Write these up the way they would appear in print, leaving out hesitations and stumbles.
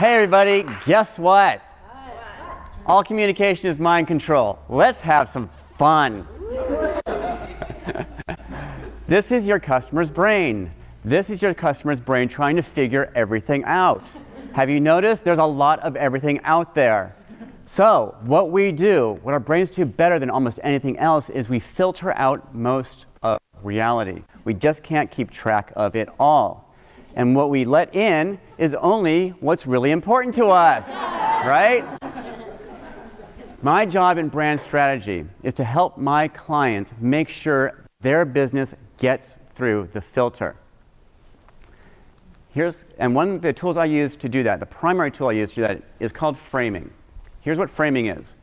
Hey everybody, guess what? All communication is mind control. Let's have some fun. This is your customer's brain. This is your customer's brain trying to figure everything out. Have you noticed there's a lot of everything out there? So what we do, what our brains do better than almost anything else, is we filter out most of reality. We just can't keep track of it all. And what we let in is only what's really important to us, right? My job in brand strategy is to help my clients make sure their business gets through the filter. And one of the tools I use to do that, the primary tool I use to do that, is called framing. Here's what framing is.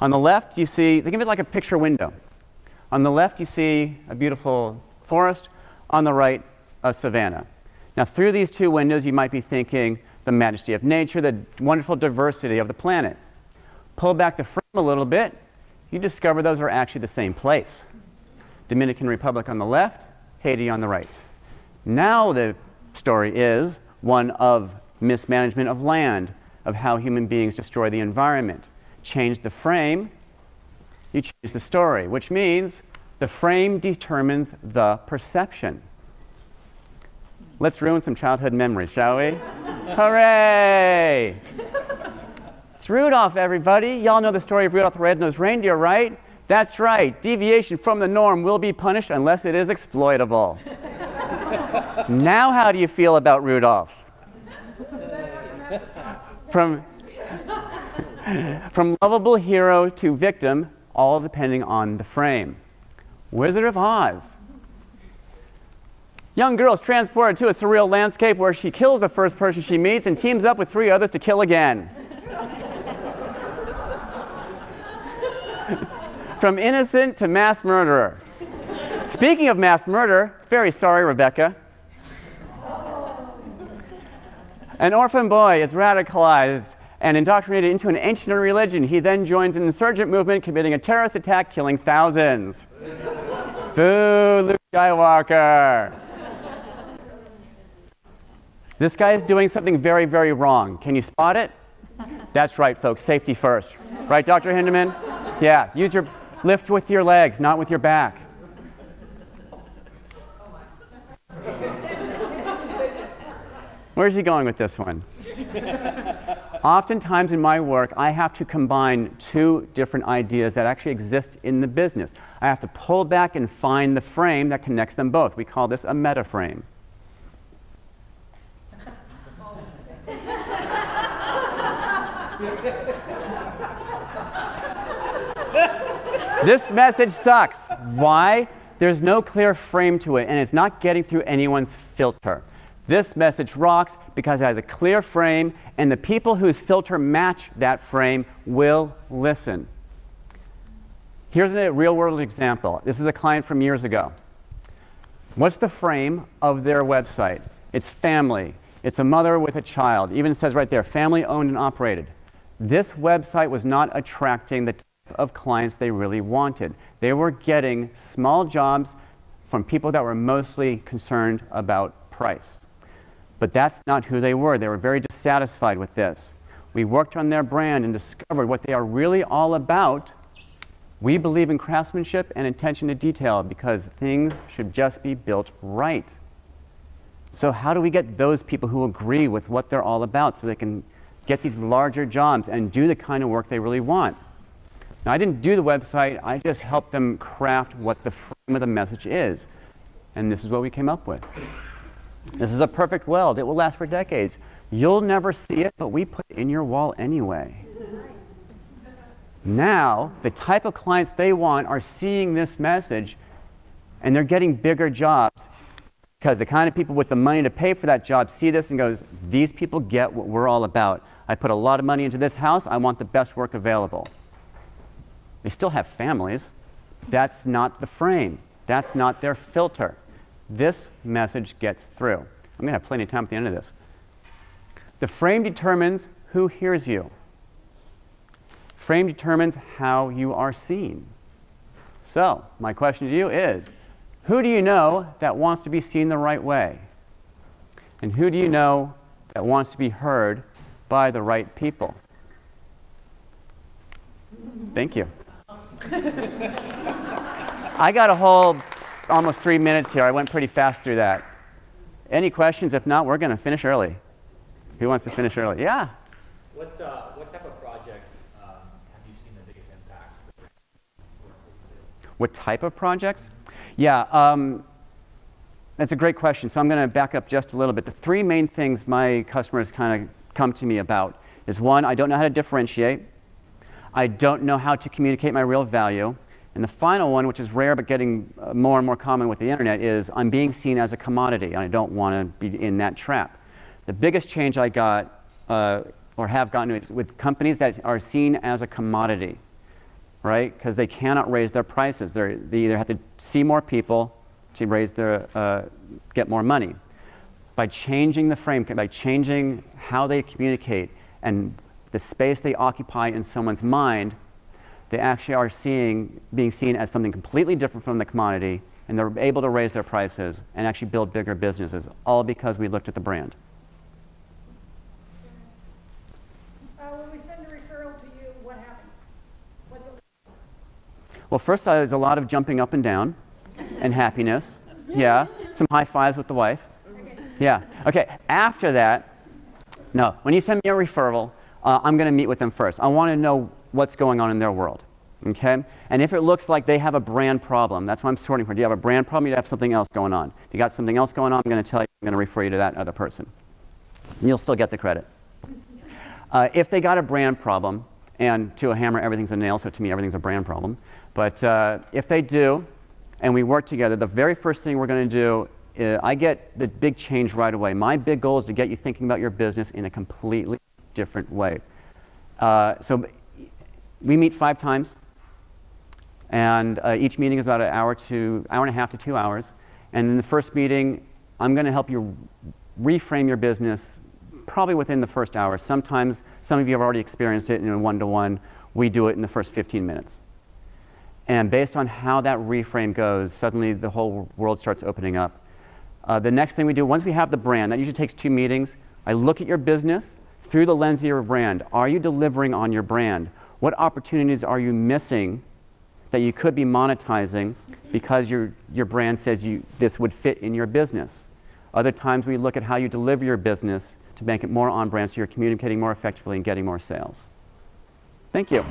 On the left, you see, think of it like a picture window. On the left, you see a beautiful forest. On the right, a savanna. Now, through these two windows, you might be thinking the majesty of nature, the wonderful diversity of the planet. Pull back the frame a little bit, you discover those are actually the same place. Dominican Republic on the left, Haiti on the right. Now the story is one of mismanagement of land, of how human beings destroy the environment. Change the frame, you change the story, which means the frame determines the perception. Let's ruin some childhood memories, shall we? Hooray! It's Rudolph, everybody. Y'all know the story of Rudolph the Red-Nosed Reindeer, right? That's right. Deviation from the norm will be punished unless it is exploitable. Now how do you feel about Rudolph? From lovable hero to victim, all depending on the frame. Wizard of Oz. Young girl is transported to a surreal landscape where she kills the first person she meets and teams up with 3 others to kill again. From innocent to mass murderer. Speaking of mass murder, very sorry, Rebecca. An orphan boy is radicalized and indoctrinated into an ancient religion. He then joins an insurgent movement, committing a terrorist attack, killing thousands. Boo, Luke Skywalker. This guy is doing something very, very wrong. Can you spot it? That's right, folks. Safety first. Right, Dr. Hindeman? Yeah, lift with your legs, not with your back. Where's he going with this one? Oftentimes in my work, I have to combine 2 different ideas that actually exist in the business. I have to pull back and find the frame that connects them both. We call this a meta frame. This message sucks. Why? There's no clear frame to it, and it's not getting through anyone's filter. This message rocks because it has a clear frame, and the people whose filter match that frame will listen. Here's a real-world example. This is a client from years ago. What's the frame of their website? It's family. It's a mother with a child. Even it says right there, family owned and operated. This website was not attracting the type of clients they really wanted. They were getting small jobs from people that were mostly concerned about price. But that's not who they were. They were very dissatisfied with this. We worked on their brand and discovered what they are really all about. We believe in craftsmanship and attention to detail because things should just be built right. So how do we get those people who agree with what they're all about so they can get these larger jobs and do the kind of work they really want? Now, I didn't do the website. I just helped them craft what the frame of the message is. And this is what we came up with. This is a perfect weld. It will last for decades. You'll never see it, but we put it in your wall anyway. Now, the type of clients they want are seeing this message, and they're getting bigger jobs because the kind of people with the money to pay for that job see this and goes, these people get what we're all about. I put a lot of money into this house. I want the best work available. They still have families. That's not the frame. That's not their filter. This message gets through. I'm going to have plenty of time at the end of this. The frame determines who hears you. Frame determines how you are seen. So, my question to you is, who do you know that wants to be seen the right way? And who do you know that wants to be heard by the right people. Thank you. I got a whole almost 3 minutes here. I went pretty fast through that. Any questions? If not, we're going to finish early. Who wants to finish early? Yeah? What type of projects have you seen the biggest impact? What type of projects? Yeah, that's a great question. So I'm going to back up just a little bit. The three main things my customers kind of come to me about is, one, I don't know how to differentiate. I don't know how to communicate my real value. And the final one, which is rare but getting more and more common with the internet, is I'm being seen as a commodity. And I don't want to be in that trap. The biggest change I got, or have gotten, is with companies that are seen as a commodity, right? Because they cannot raise their prices. They either have to see more people to raise their, get more money. By changing the frame, by changing how they communicate and the space they occupy in someone's mind, they actually are being seen as something completely different from the commodity, and they're able to raise their prices and actually build bigger businesses, all because we looked at the brand. When we send a referral to you, what happens? What's it? Well, first, there's a lot of jumping up and down and happiness. Yeah, some high fives with the wife. Okay. Yeah, okay. After that, no, when you send me a referral, I'm going to meet with them first. I want to know what's going on in their world, okay? And if it looks like they have a brand problem, that's what I'm sorting for. Do you have a brand problem? Do you have something else going on? If you got something else going on, I'm going to tell you, I'm going to refer you to that other person. You'll still get the credit. If they got a brand problem, and to a hammer, everything's a nail, so to me, everything's a brand problem. But if they do, and we work together, the very first thing we're going to do, I get the big change right away. My big goal is to get you thinking about your business in a completely different way. So we meet 5 times, and each meeting is about an hour and a half to 2 hours. And in the first meeting, I'm going to help you reframe your business probably within the first hour. Sometimes, some of you have already experienced it in a one-to-one. We do it in the first 15 minutes. And based on how that reframe goes, suddenly the whole world starts opening up. The next thing we do, once we have the brand, that usually takes 2 meetings, I look at your business through the lens of your brand. Are you delivering on your brand? What opportunities are you missing that you could be monetizing because your brand says this would fit in your business? Other times we look at how you deliver your business to make it more on brand so you're communicating more effectively and getting more sales. Thank you.